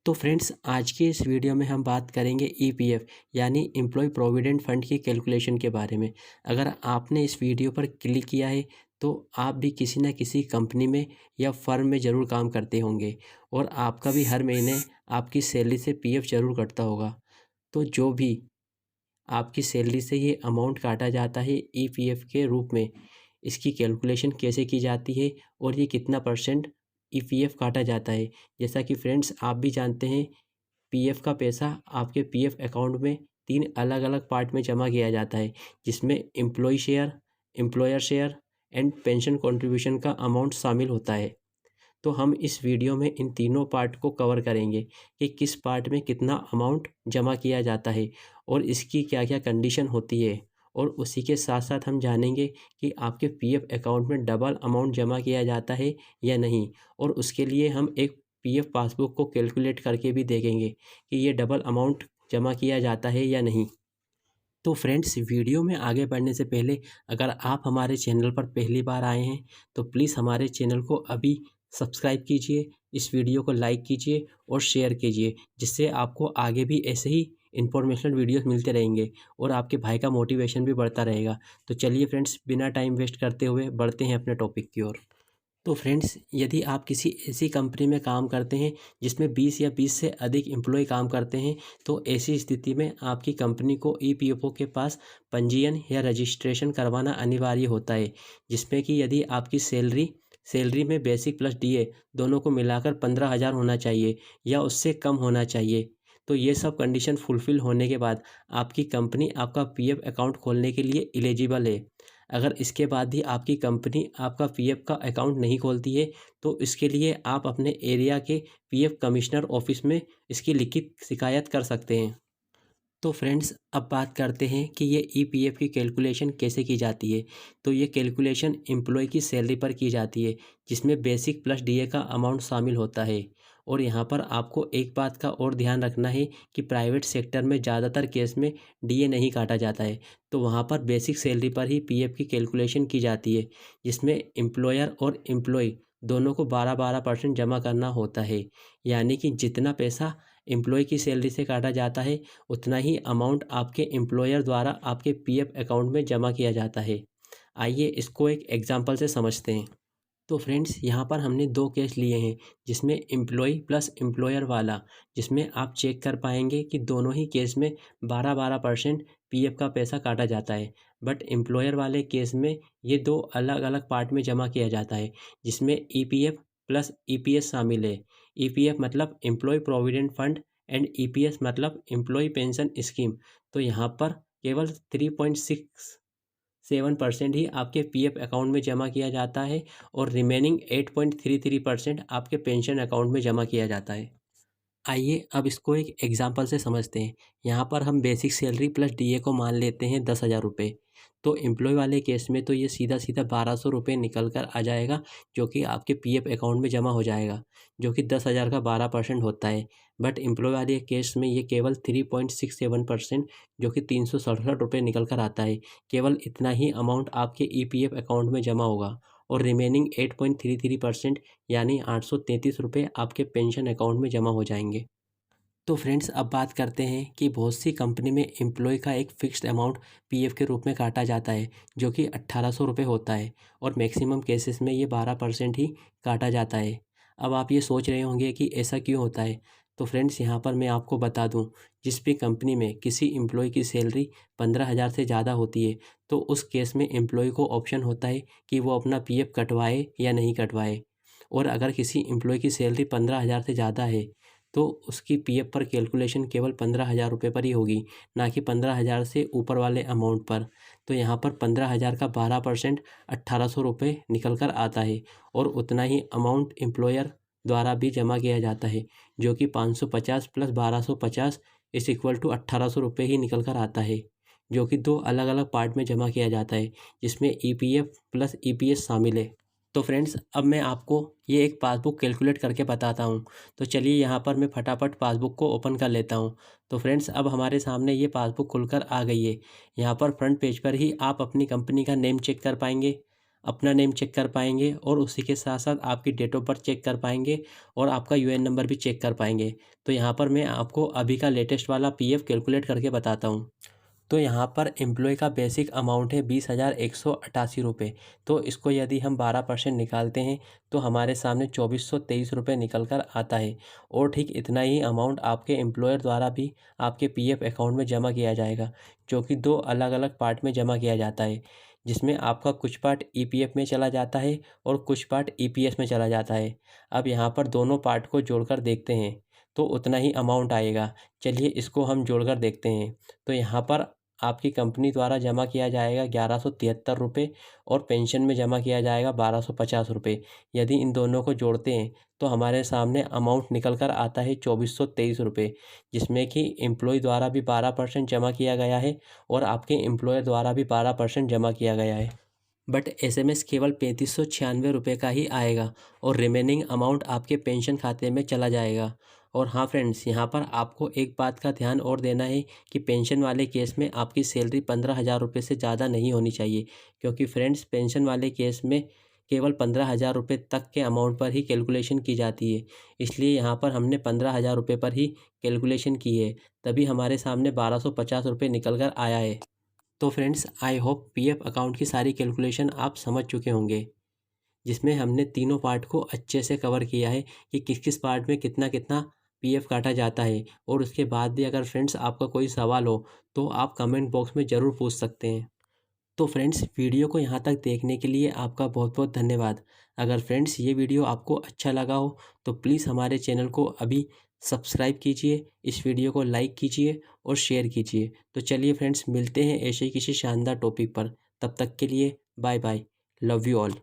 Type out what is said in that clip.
तो फ्रेंड्स, आज के इस वीडियो में हम बात करेंगे ईपीएफ यानी एम्प्लॉय प्रोविडेंट फंड की कैलकुलेशन के बारे में। अगर आपने इस वीडियो पर क्लिक किया है तो आप भी किसी न किसी कंपनी में या फर्म में ज़रूर काम करते होंगे और आपका भी हर महीने आपकी सैलरी से पीएफ ज़रूर कटता होगा। तो जो भी आपकी सैलरी से ये अमाउंट काटा जाता है ईपीएफ के रूप में, इसकी कैलकुलेशन कैसे की जाती है और ये कितना परसेंट ईपीएफ काटा जाता है। जैसा कि फ्रेंड्स, आप भी जानते हैं, पीएफ का पैसा आपके पीएफ अकाउंट में 3 अलग-अलग पार्ट में जमा किया जाता है, जिसमें employee share, employer share and pension contribution का अमाउंट शामिल होता है। तो हम इस वीडियो में इन तीनों पार्ट को कवर करेंगे कि किस पार्ट में कितना अमाउंट जमा किया जाता है और इसकी क्या-क्या कंडीशन होती है। और उसी के साथ-साथ हम जानेंगे कि आपके पीएफ अकाउंट में डबल अमाउंट जमा किया जाता है या नहीं, और उसके लिए हम एक पीएफ पासबुक को कैलकुलेट करके भी देखेंगे कि ये डबल अमाउंट जमा किया जाता है या नहीं। तो फ्रेंड्स, वीडियो में आगे बढ़ने से पहले अगर आप हमारे चैनल पर पहली बार आए हैं तो प्लीज़ हमारे चैनल को अभी सब्सक्राइब कीजिए, इस वीडियो को लाइक कीजिए और शेयर कीजिए, जिससे आपको आगे भी ऐसे ही इन्फॉर्मेशनल वीडियोस मिलते रहेंगे और आपके भाई का मोटिवेशन भी बढ़ता रहेगा। तो चलिए फ्रेंड्स, बिना टाइम वेस्ट करते हुए बढ़ते हैं अपने टॉपिक की ओर। तो फ्रेंड्स, यदि आप किसी ऐसी कंपनी में काम करते हैं जिसमें 20 या 20 से अधिक एम्प्लॉय काम करते हैं, तो ऐसी स्थिति में आपकी कंपनी को ईपीएफओ के पास पंजीयन या रजिस्ट्रेशन करवाना अनिवार्य होता है, जिसमें कि यदि आपकी सैलरी में बेसिक प्लस डीए दोनों को मिलाकर 15,000 होना चाहिए या उससे कम होना चाहिए। तो ये सब कंडीशन फुलफ़िल होने के बाद आपकी कंपनी आपका पीएफ अकाउंट खोलने के लिए एलिजिबल है। अगर इसके बाद भी आपकी कंपनी आपका पीएफ का अकाउंट नहीं खोलती है तो इसके लिए आप अपने एरिया के पीएफ कमिश्नर ऑफिस में इसकी लिखित शिकायत कर सकते हैं। तो फ्रेंड्स, अब बात करते हैं कि ये ईपीएफ की कैलकुलेशन कैसे की जाती है। तो ये कैलकुलेशन एम्प्लॉय की सैलरी पर की जाती है, जिसमें बेसिक प्लस डीए का अमाउंट शामिल होता है। और यहाँ पर आपको एक बात का और ध्यान रखना है कि प्राइवेट सेक्टर में ज़्यादातर केस में डीए नहीं काटा जाता है, तो वहाँ पर बेसिक सैलरी पर ही पीएफ की कैलकुलेशन की जाती है, जिसमें एम्प्लॉयर और एम्प्लॉय दोनों को 12-12% जमा करना होता है। यानी कि जितना पैसा एम्प्लॉय की सैलरी से काटा जाता है उतना ही अमाउंट आपके एम्प्लॉयर द्वारा आपके पीएफ अकाउंट में जमा किया जाता है। आइए इसको एक एग्जांपल से समझते हैं। तो फ्रेंड्स, यहाँ पर हमने 2 केस लिए हैं, जिसमें एम्प्लॉय प्लस एम्प्लॉयर वाला, जिसमें आप चेक कर पाएंगे कि दोनों ही केस में 12-12% पीएफ का पैसा काटा जाता है। बट एम्प्लॉयर वाले केस में ये 2 अलग-अलग पार्ट में जमा किया जाता है, जिसमें ईपीएफ प्लस ईपीएस शामिल है। ईपीएफ मतलब employ provident fund and EPS मतलब एम्प्लॉय पेंशन स्कीम। तो यहाँ पर केवल 3.67% ही आपके पीएफ अकाउंट में जमा किया जाता है और रिमेनिंग 8.33% आपके पेंशन अकाउंट में जमा किया जाता है। आइए अब इसको एक एग्जांपल से समझते हैं। यहाँ पर हम बेसिक सैलरी प्लस डीए को मान लेते हैं 10,000 रुपये। तो एम्प्लॉय वाले केस में तो ये सीधा सीधा 1,200 रुपये निकल कर आ जाएगा, जो कि आपके पीएफ अकाउंट में जमा हो जाएगा, जो कि 10,000 का 12% होता है। बट एम्प्लॉय वाले केस में ये केवल 3.67%, जो कि 367 रुपये निकल कर आता है। केवल इतना ही अमाउंट आपके ईपीएफ अकाउंट में जमा होगा और रिमेनिंग 8.33% यानी 833 रुपये आपके पेंशन अकाउंट में जमा हो जाएंगे। तो फ्रेंड्स, अब बात करते हैं कि बहुत सी कंपनी में एम्प्लॉय का एक फ़िक्स्ड अमाउंट पीएफ के रूप में काटा जाता है, जो कि 1,800 रुपये होता है और मैक्सिमम केसेस में ये 12% ही काटा जाता है। अब आप ये सोच रहे होंगे कि ऐसा क्यों होता है। तो फ्रेंड्स, यहाँ पर मैं आपको बता दूँ, जिस भी कंपनी में किसी एम्प्लॉय की सैलरी 15,000 से ज़्यादा होती है तो उस केस में एम्प्लॉय को ऑप्शन होता है कि वो अपना पीएफ कटवाए या नहीं कटवाए। और अगर किसी एम्प्लॉय की सैलरी 15,000 से ज़्यादा है तो उसकी पीएफ पर कैलकुलेशन केवल 15,000 रुपये पर ही होगी, ना कि 15,000 से ऊपर वाले अमाउंट पर। तो यहाँ पर 15,000 का 12% 1,800 रुपये निकल कर आता है और उतना ही अमाउंट एम्प्लॉयर द्वारा भी जमा किया जाता है, जो कि 550 प्लस 1,250 इस इक्वल टू 1,800 रुपये ही निकल कर आता है, जो कि 2 अलग अलग पार्ट में जमा किया जाता है, जिसमें ईपीएफ प्लस ईपीएस शामिल है। तो फ्रेंड्स, अब मैं आपको ये एक पासबुक कैलकुलेट करके बताता हूँ। तो चलिए यहाँ पर मैं फटाफट पासबुक को ओपन कर लेता हूँ। तो फ्रेंड्स, अब हमारे सामने ये पासबुक खुलकर आ गई है। यहाँ पर फ्रंट पेज पर ही आप अपनी कंपनी का नेम चेक कर पाएंगे, अपना नेम चेक कर पाएंगे और उसी के साथ साथ आपकी डेट ऑफ बर्थ चेक कर पाएंगे और आपका यूएन नंबर भी चेक कर पाएंगे। तो यहाँ पर मैं आपको अभी का लेटेस्ट वाला पीएफ कैलकुलेट करके बताता हूँ। तो यहाँ पर एम्प्लॉय का बेसिक अमाउंट है 20,188 रुपये। तो इसको यदि हम 12% निकालते हैं तो हमारे सामने 2423 रुपये निकल कर आता है। और ठीक इतना ही अमाउंट आपके एम्प्लॉयर द्वारा भी आपके पीएफ अकाउंट में जमा किया जाएगा, जो कि 2 अलग अलग पार्ट में जमा किया जाता है, जिसमें आपका कुछ पार्ट ईपीएफ में चला जाता है और कुछ पार्ट ईपीएस में चला जाता है। अब यहाँ पर दोनों पार्ट को जोड़कर देखते हैं तो उतना ही अमाउंट आएगा। चलिए इसको हम जोड़कर देखते हैं। तो यहाँ पर आपकी कंपनी द्वारा जमा किया जाएगा 1173 रुपये और पेंशन में जमा किया जाएगा 1250 रुपये। यदि इन दोनों को जोड़ते हैं तो हमारे सामने अमाउंट निकल कर आता है 2423 रुपये, जिसमें कि एम्प्लॉय द्वारा भी 12% जमा किया गया है और आपके एम्प्लॉयर द्वारा भी 12% जमा किया गया है। बट एसएमएस केवल 3596 रुपये का ही आएगा और रिमेनिंग अमाउंट आपके पेंशन खाते में चला जाएगा। और हाँ फ्रेंड्स, यहाँ पर आपको एक बात का ध्यान और देना है कि पेंशन वाले केस में आपकी सैलरी 15,000 रुपये से ज़्यादा नहीं होनी चाहिए, क्योंकि फ्रेंड्स पेंशन वाले केस में केवल 15,000 रुपये तक के अमाउंट पर ही कैलकुलेशन की जाती है। इसलिए यहाँ पर हमने 15,000 रुपये पर ही कैलकुलेशन की है, तभी हमारे सामने 1250 रुपये निकल कर आया है। तो friends, I hope PF account की सारी कैलकुलेशन आप समझ चुके होंगे, जिसमें हमने तीनों पार्ट को अच्छे से कवर किया है कि किस किस पार्ट में कितना कितना पीएफ काटा जाता है। और उसके बाद भी अगर फ्रेंड्स आपका कोई सवाल हो तो आप कमेंट बॉक्स में ज़रूर पूछ सकते हैं। तो फ्रेंड्स, वीडियो को यहाँ तक देखने के लिए आपका बहुत बहुत धन्यवाद। अगर फ्रेंड्स ये वीडियो आपको अच्छा लगा हो तो प्लीज़ हमारे चैनल को अभी सब्सक्राइब कीजिए, इस वीडियो को लाइक कीजिए और शेयर कीजिए। तो चलिए फ्रेंड्स, मिलते हैं ऐसे ही किसी शानदार टॉपिक पर। तब तक के लिए bye bye, love you all.